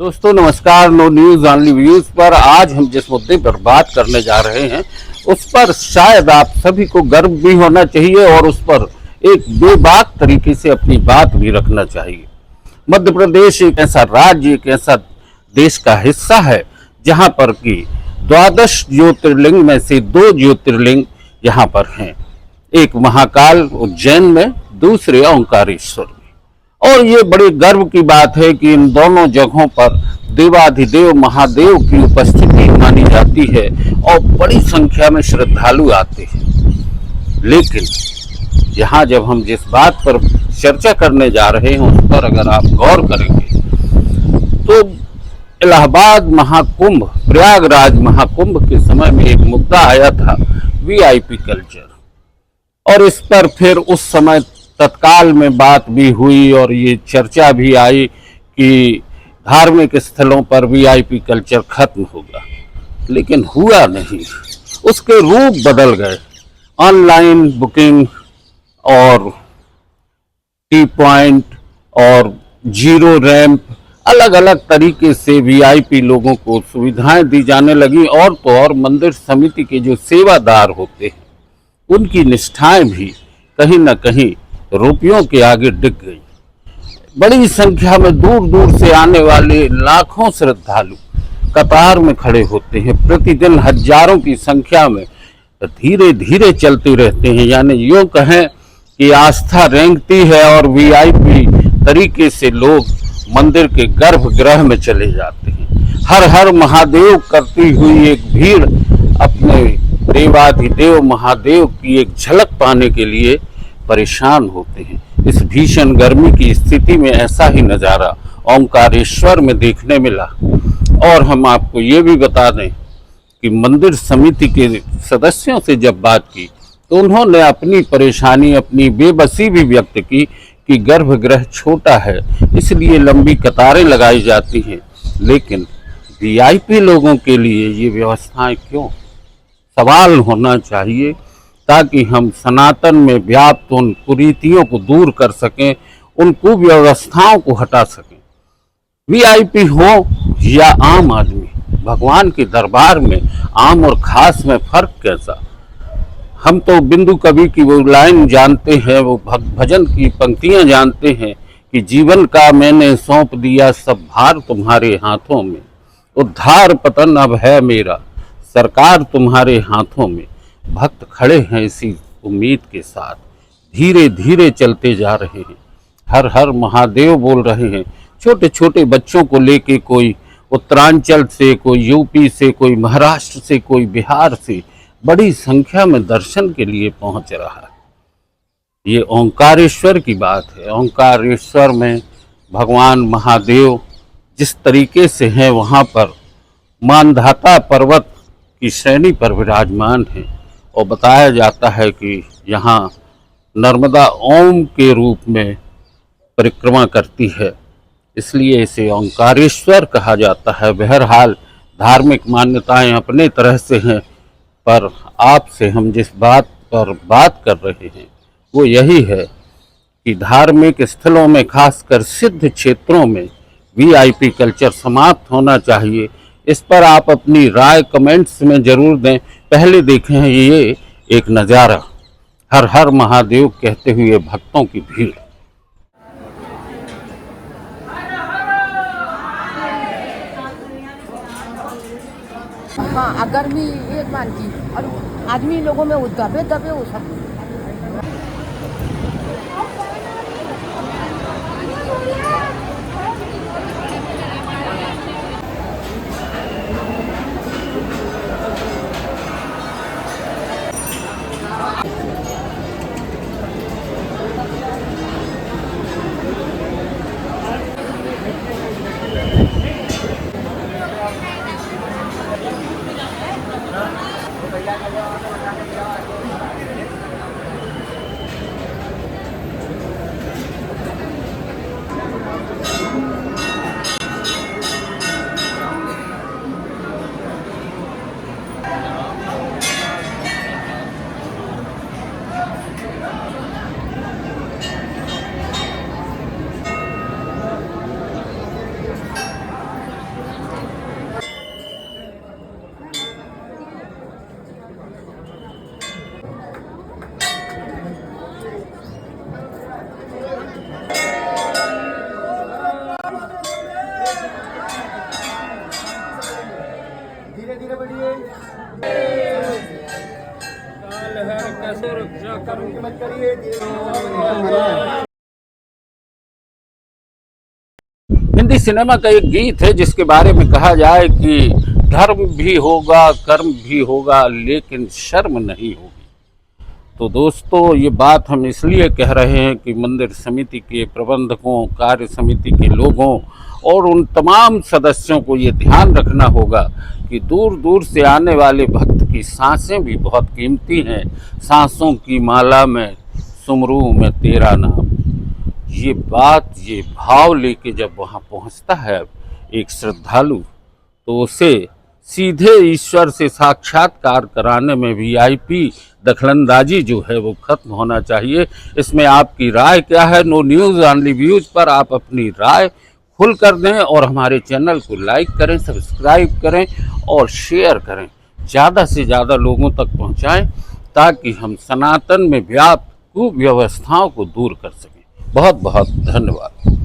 दोस्तों नमस्कार। No news only views पर आज हम जिस मुद्दे पर बात करने जा रहे हैं उस पर शायद आप सभी को गर्व भी होना चाहिए और उस पर एक बेबाक तरीके से अपनी बात भी रखना चाहिए। मध्य प्रदेश एक ऐसा राज्य, एक ऐसा देश का हिस्सा है जहां पर कि 12 ज्योतिर्लिंग में से 2 ज्योतिर्लिंग यहाँ पर हैं। एक महाकाल उज्जैन में, दूसरे ओंकारेश्वर में। और ये बड़े गर्व की बात है कि इन दोनों जगहों पर देवाधिदेव महादेव की उपस्थिति मानी जाती है और बड़ी संख्या में श्रद्धालु आते हैं। लेकिन यहाँ जब हम जिस बात पर चर्चा करने जा रहे हैं उस पर अगर आप गौर करेंगे तो इलाहाबाद महाकुंभ, प्रयागराज महाकुंभ के समय में एक मुद्दा आया था वीआईपी कल्चर, और इस पर फिर उस समय तत्काल में बात भी हुई और ये चर्चा भी आई कि धार्मिक स्थलों पर वीआईपी कल्चर खत्म होगा। लेकिन हुआ नहीं, उसके रूप बदल गए। ऑनलाइन बुकिंग और टी पॉइंट और जीरो रैंप, अलग अलग तरीके से वीआईपी लोगों को सुविधाएं दी जाने लगी। और तो और मंदिर समिति के जो सेवादार होते हैं उनकी निष्ठाएं भी कहीं न कहीं रुपयों के आगे डिग गई। बड़ी संख्या में दूर दूर से आने वाले लाखों श्रद्धालु कतार में खड़े होते हैं, प्रतिदिन हजारों की संख्या में धीरे धीरे चलते रहते हैं। यानी यूं कहें कि आस्था रेंगती है और वीआईपी तरीके से लोग मंदिर के गर्भगृह में चले जाते हैं। हर हर महादेव करती हुई एक भीड़ अपने देवाधिदेव महादेव की एक झलक पाने के लिए परेशान होते हैं। इस भीषण गर्मी की स्थिति में ऐसा ही नज़ारा ओंकारेश्वर में देखने मिला। और हम आपको ये भी बता दें कि मंदिर समिति के सदस्यों से जब बात की तो उन्होंने अपनी परेशानी, अपनी बेबसी भी व्यक्त की कि गर्भगृह छोटा है इसलिए लंबी कतारें लगाई जाती हैं। लेकिन वीआईपी लोगों के लिए ये व्यवस्थाएं क्यों? सवाल होना चाहिए ताकि हम सनातन में व्याप्त उन कुरीतियों को दूर कर सकें, उन कुव्यवस्थाओं को हटा सकें। वीआईपी हो या आम आदमी, भगवान के दरबार में आम और खास में फर्क कैसा? हम तो बिंदु कवि की वो लाइन जानते हैं, वो भजन की पंक्तियां जानते हैं कि जीवन का मैंने सौंप दिया सब भार तुम्हारे हाथों में, उद्धार पतन अब है मेरा सरकार तुम्हारे हाथों में। भक्त खड़े हैं इसी उम्मीद के साथ, धीरे धीरे चलते जा रहे हैं, हर हर महादेव बोल रहे हैं। छोटे छोटे बच्चों को लेके कोई उत्तरांचल से, कोई यूपी से, कोई महाराष्ट्र से, कोई बिहार से बड़ी संख्या में दर्शन के लिए पहुंच रहा है। ये ओंकारेश्वर की बात है। ओंकारेश्वर में भगवान महादेव जिस तरीके से हैं वहाँ पर मानधाता पर्वत की श्रेणी पर विराजमान है और बताया जाता है कि यहाँ नर्मदा ओम के रूप में परिक्रमा करती है, इसलिए इसे ओंकारेश्वर कहा जाता है। बहरहाल धार्मिक मान्यताएं अपने तरह से हैं, पर आपसे हम जिस बात पर बात कर रहे हैं वो यही है कि धार्मिक स्थलों में, खासकर सिद्ध क्षेत्रों में वीआईपी कल्चर समाप्त होना चाहिए। इस पर आप अपनी राय कमेंट्स में जरूर दें। पहले देखें ये एक नज़ारा, हर हर महादेव कहते हुए भक्तों की भीड़। हाँ, गर्मी एक मान की और आदमी लोगों में वो दबे दबे वो सब। हिंदी सिनेमा का एक गीत है जिसके बारे में कहा जाए कि धर्म भी होगा, कर्म भी होगा, लेकिन शर्म नहीं होगी। तो दोस्तों, ये बात हम इसलिए कह रहे हैं कि मंदिर समिति के प्रबंधकों, कार्य समिति के लोगों और उन तमाम सदस्यों को ये ध्यान रखना होगा कि दूर दूर से आने वाले भक्त की सांसें भी बहुत कीमती हैं। सांसों की माला में सुमरू में तेरा नाम, ये बात, ये भाव लेके जब वहाँ पहुँचता है एक श्रद्धालु, तो उसे सीधे ईश्वर से साक्षात्कार कराने में वीआईपी दखलंदाजी जो है वो खत्म होना चाहिए। इसमें आपकी राय क्या है? नो न्यूज़ ऑनली व्यूज पर आप अपनी राय खुल कर दें और हमारे चैनल को लाइक करें, सब्सक्राइब करें और शेयर करें, ज़्यादा से ज़्यादा लोगों तक पहुंचाएं ताकि हम सनातन में व्याप्त कुव्यवस्थाओं को दूर कर सकें। बहुत बहुत धन्यवाद।